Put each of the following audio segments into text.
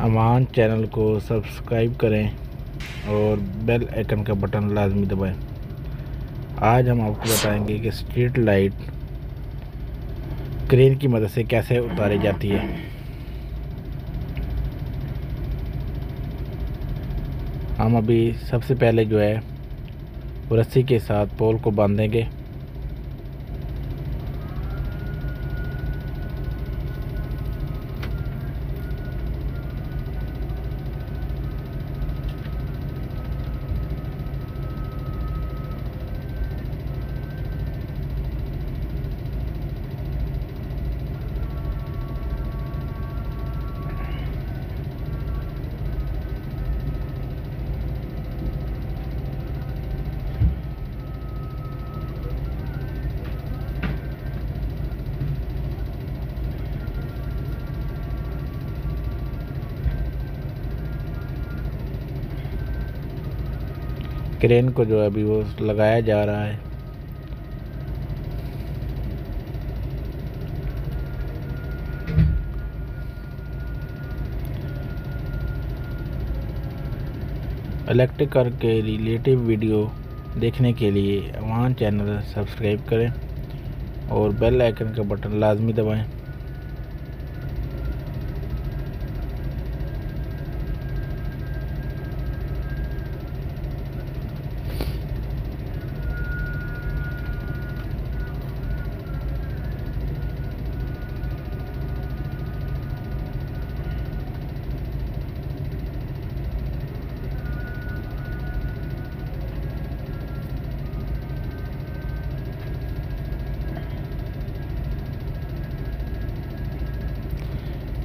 अमान channel को subscribe करें और बेल आइकन का बटन लाजमी दबाएं। आज हम आपको बताएंगे कि स्ट्रीट लाइट क्रेन की मदद से कैसे उतारी जाती है। हम अभी सबसे पहले जो है वो रस्सी के साथ पोल को बांधेंगे। क्रेन को जो है अभी वो लगाया जा रहा है। इलेक्ट्रिक कार के रिलेटिव वीडियो देखने के लिए अमान चैनल सब्सक्राइब करें और बेल आइकन का बटन लाजमी दबाएं।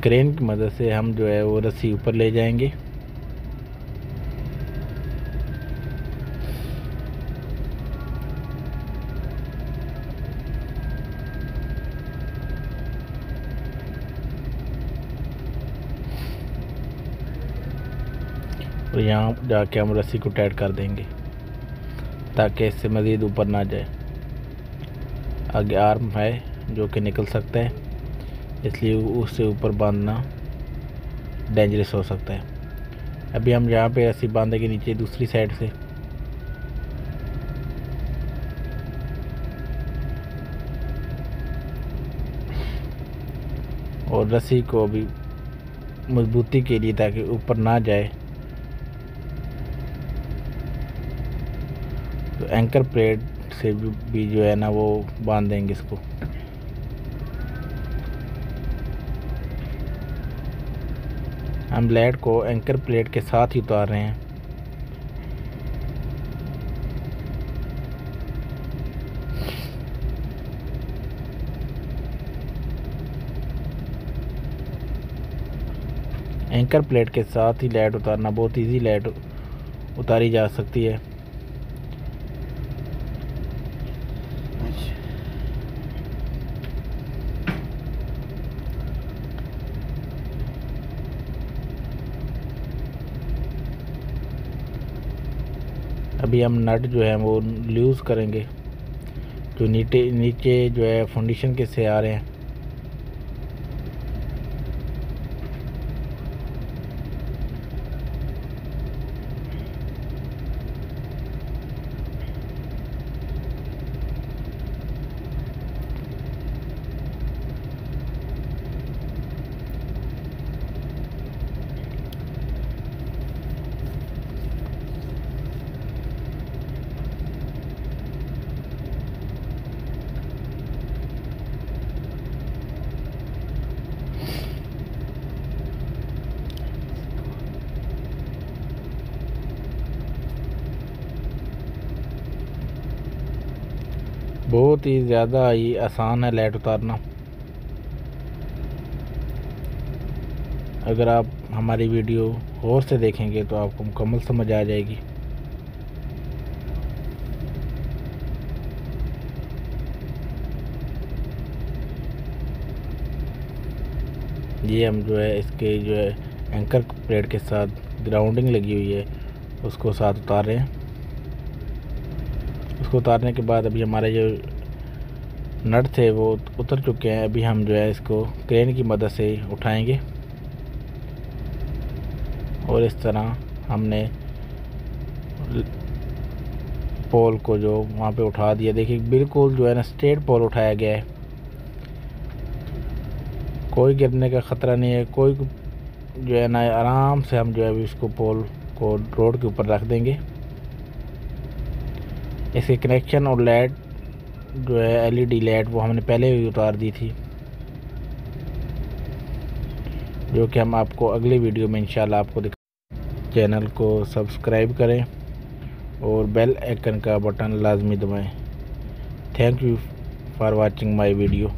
क्रेन की मदद से हम जो है वो रस्सी ऊपर ले जाएंगे। और यहाँ जाके हम रस्सी को टाइट कर देंगे ताकि इससे मज़ीद ऊपर ना जाए। आगे आर्म है जो कि निकल सकता है, इसलिए उससे ऊपर बांधना डेंजरस हो सकता है। अभी हम यहाँ पे रस्सी बांधेंगे नीचे दूसरी साइड से। और रस्सी को अभी मजबूती के लिए ताकि ऊपर ना जाए तो एंकर प्लेट से भी जो है ना वो बांध देंगे इसको। हम लेड को एंकर प्लेट के साथ ही उतार रहे हैं। एंकर प्लेट के साथ ही लेड उतारना बहुत इजी, लेड उतारी जा सकती है। अभी हम नट जो है वो लूज़ करेंगे जो नीचे जो है फाउंडेशन के से आ रहे हैं। बहुत ही ज़्यादा ही आसान है लाइट उतारना। अगर आप हमारी वीडियो गौर से देखेंगे तो आपको मुकम्मल समझ आ जाएगी। ये हम जो है इसके जो है एंकर प्लेट के साथ ग्राउंडिंग लगी हुई है उसको साथ उतार रहे हैं। उसको उतारने के बाद अभी हमारे जो नट थे वो उतर चुके हैं। अभी हम जो है इसको क्रेन की मदद से उठाएंगे। और इस तरह हमने पोल को जो वहाँ पे उठा दिया। देखिए बिल्कुल जो है ना स्ट्रेट पोल उठाया गया है, कोई गिरने का ख़तरा नहीं है, कोई जो है ना आराम से हम जो है इसको पोल को रोड के ऊपर रख देंगे। इसके कनेक्शन और लाइट जो है एलईडी लाइट वो हमने पहले ही उतार दी थी, जो कि हम आपको अगले वीडियो में इंशाल्लाह आपको दिखा। चैनल को सब्सक्राइब करें और बेल आइकन का बटन लाजमी दबाएं। Thank you for watching my video.